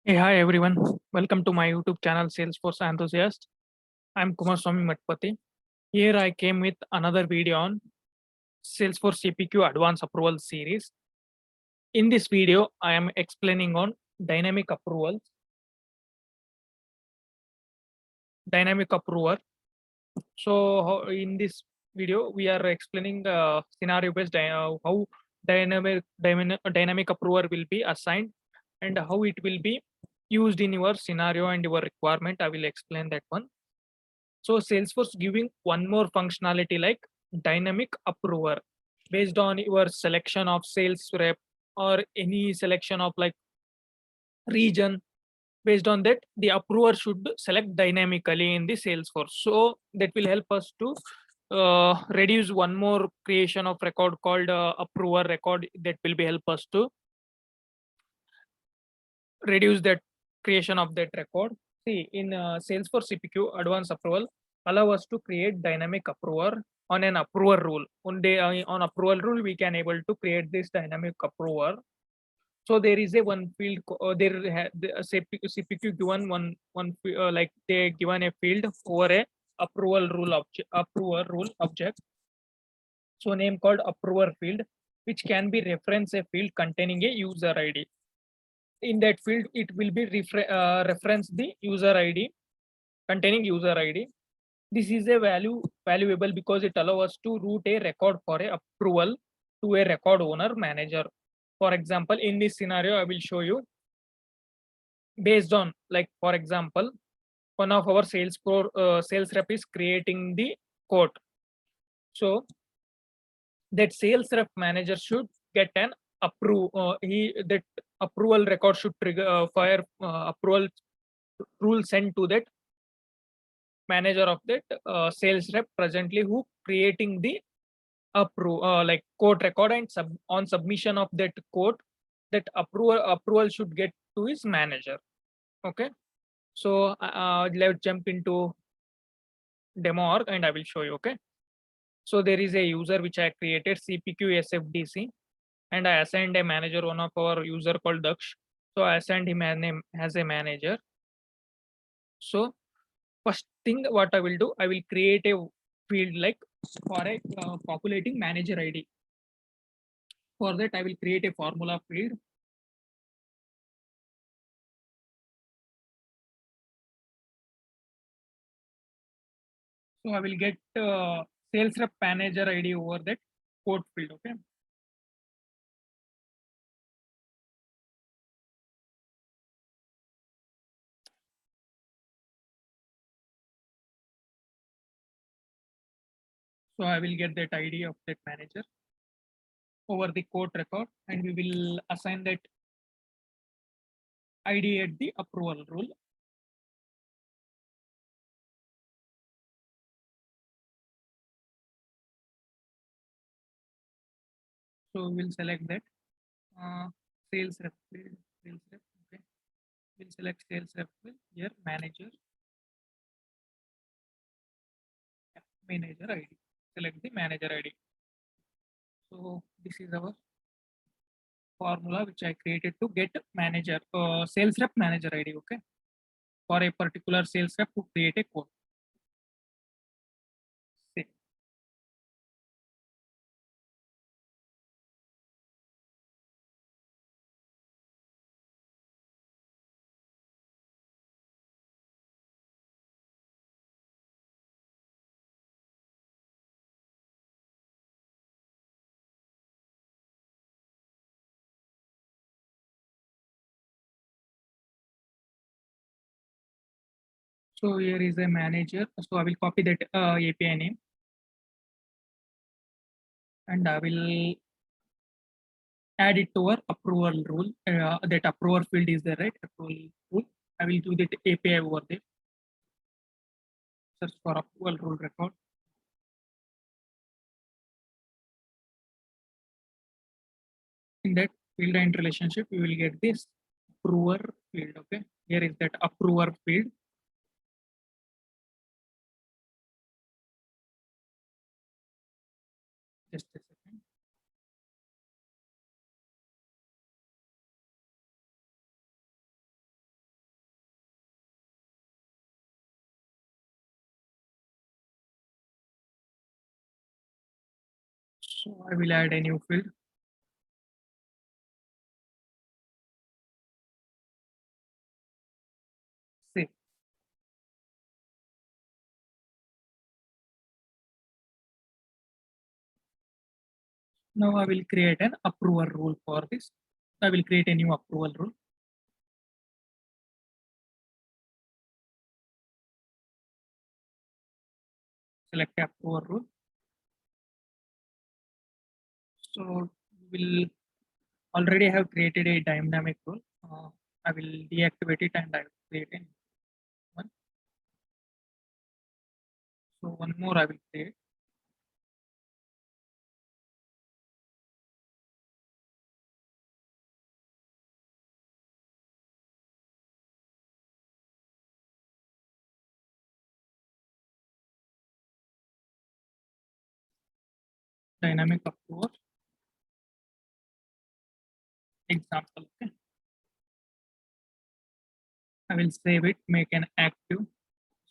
Hey, hi everyone. Welcome to my YouTube channel Salesforce Enthusiast. I'm Kumar Swami Matpati. Here I came with another video on Salesforce CPQ Advanced Approval series. In this video, I am explaining on dynamic approvals, dynamic approver. So in this video, we are explaining scenario based how dynamic approver will be assigned and how it will be used in your scenario and your requirement. I will explain that one. So Salesforce giving one more functionality like dynamic approver based on your selection of sales rep or any selection of like region. Based on that, the approver should select dynamically in the Salesforce. So that will help us to reduce one more creation of record called approver record. That will be help us to reduce that creation of that record. See, in Salesforce CPQ advanced approval allow us to create dynamic approver on an approver rule. On approval rule, we can able to create this dynamic approver. So there is a one field. The CPQ given like they given a field over a approval rule object. So name called approver field, which can be reference a field containing a user ID. In that field it will be reference the user id containing user id. This is a valuable because it allows us to route a record for a approval to a record owner manager. For example, in this scenario I will show you based on, like, for example, one of our sales rep is creating the quote. So that sales rep manager should get an he that approval record should trigger fire approval rule sent to that manager of that sales rep presently who creating the like quote record, and on submission of that quote, that approval should get to his manager. Okay, so let's jump into demo org and I will show you. Okay, so there is a user which I created, CPQ SFDC, and I assigned a manager, one of our user called Daksh. So I assigned him a name as a manager. So first thing what I will do, I will create a field like for a populating manager ID. For that, I will create a formula field. So I will get sales rep manager ID over that code field. Okay. So I will get that ID of that manager over the code record, and we will assign that ID at the approval rule. So we'll select that sales rep field, sales rep. Okay. We'll select sales rep field here, manager ID. Select the manager ID. So this is our formula which I created to get manager sales rep manager ID. Okay, for a particular sales rep to create a code. Save. So here is a manager. So I will copy that API name and I will add it to our approval rule. That approval field is there, right? Approval rule. I will do that API over there. Search for approval rule record. In that field and relationship, we will get this approver field. Okay, here is that approver field. Just a second. So I will add a new field. Save. Now I will create an approval rule for this. I will create a new approval rule. Select approval rule. So we'll already have created a dynamic rule. I will deactivate it and I will create a new one. So one more I will create. Dynamic approval example. Okay. I will save it, make an active.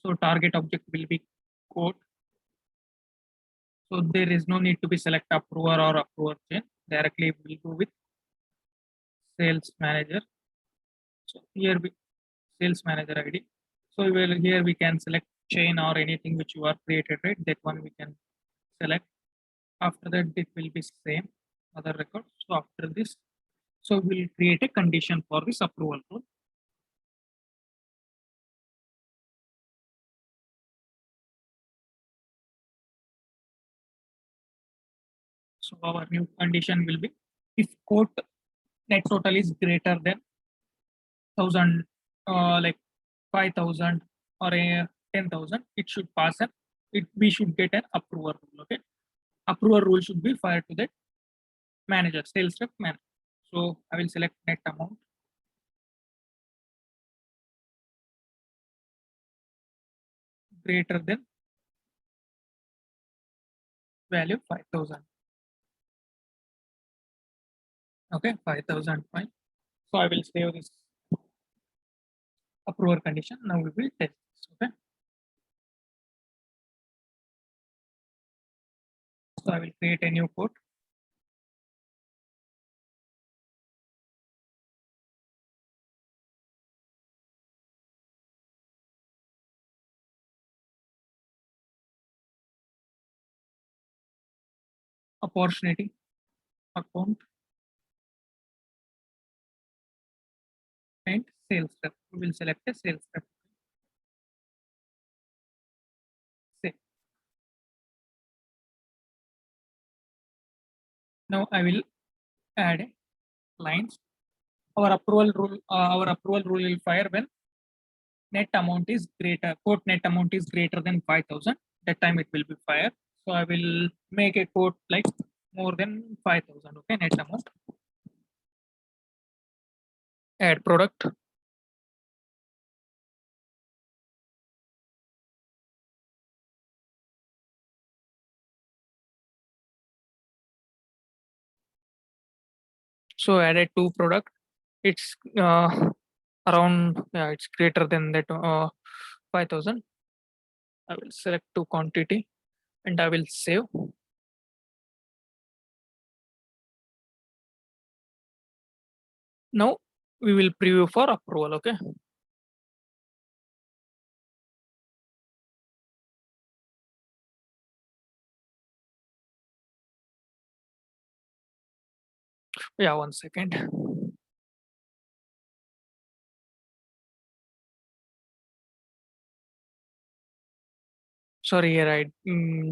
So target object will be quote. So there is no need to be select approver or approver chain. Directly we'll go with sales manager. So here we sales manager ID. So we will here we can select chain or anything which you are created, right? That one we can select. After that, it will be same other record. So after this, so we'll create a condition for this approval rule. So our new condition will be if quote net total is greater than 1000, like 5000 or a 10,000, it should pass and we should get an approval rule. Okay, approval rule should be fired to that manager, sales rep manager. So I will select net amount greater than value 5000. Okay, 5000 fine. So I will save this approval condition. Now we will test this. Okay, so I will create a new code. Opportunity account and sales rep. We will select a sales rep. Save. Now I will add a lines. Our approval rule will fire when net amount is greater, quote net amount is greater than 5000. That time it will be fire. So I will make a quote like more than 5000. Okay, net amount. Add product. So added two product. It's around, yeah, it's greater than that 5000. I will select to quantity and I will save. Now we will preview for approval. Okay. Yeah, 1 second. Sorry, here I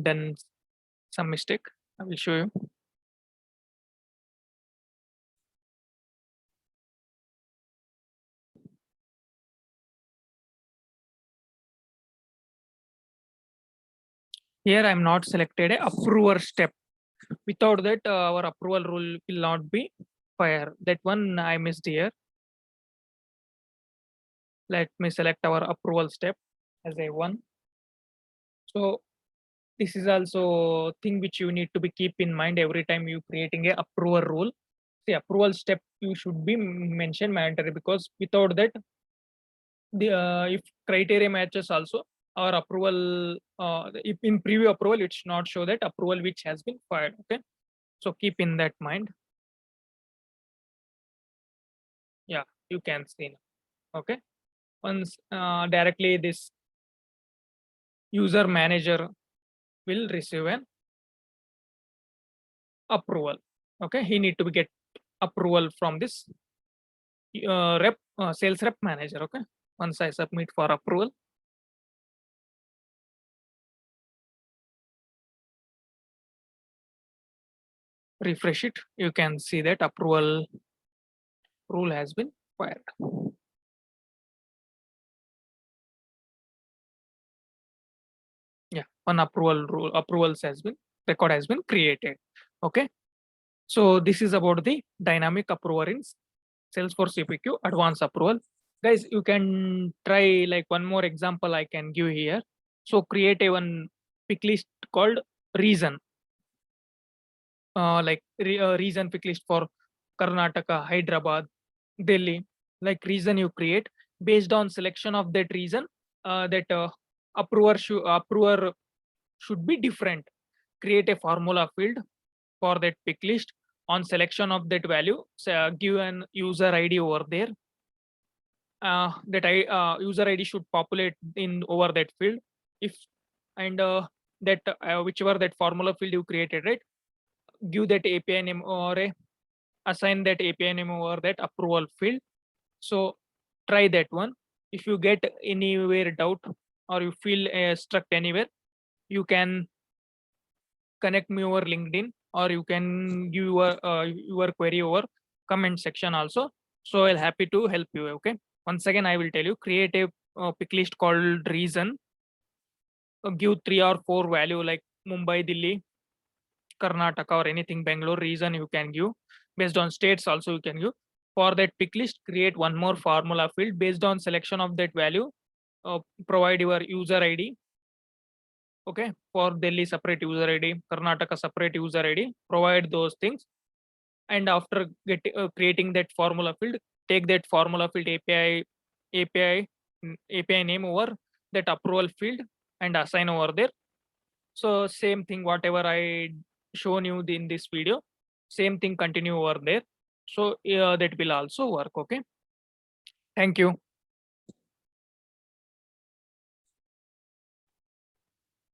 done some mistake. I will show you. Here I'm not selected a approver step. Without that, our approval rule will not be fire. That one I missed here. Let me select our approval step as a one. So this is also thing which you need to be keep in mind every time you creating a approval rule. The approval step you should be mentioned mandatory, because without that, the if criteria matches also our approval, if in preview approval it's not show that approval which has been fired. Okay, So keep in that mind. Yeah, you can see now. Okay. Once directly this user manager will receive an approval. Okay, he need to get approval from this sales rep manager. Okay, once I submit for approval, refresh it, you can see that approval rule has been fired. Yeah, one approval rule approvals has been record has been created. Okay, so this is about the dynamic approver in Salesforce CPQ advanced approval. Guys, you can try like one more example I can give here. So create a one pick list called reason, reason pick list for Karnataka, Hyderabad, Delhi. Like reason you create based on selection of that reason, that approver should be different. Create a formula field for that pick list. On selection of that value, so, give an user ID over there. User ID should populate in over that field. If and that whichever that formula field you created, right? Give that API name or assign that API name over that approval field. So try that one. If you get anywhere doubt or you feel stuck anywhere, you can connect me over LinkedIn or you can give your query over comment section also. So I'll happy to help you. Okay. Once again, I will tell you create a pick list called reason. Give 3 or 4 value like Mumbai, Delhi, Karnataka or anything Bangalore reason you can give. Based on states also you can give. For that pick list, create one more formula field based on selection of that value. Provide your user ID. Okay, for Delhi separate user ID, Karnataka separate user ID. Provide those things, and after creating that formula field, take that formula field API name over that approval field and assign over there. So same thing whatever I shown you in this video, same thing continue over there. So that will also work. Okay, thank you.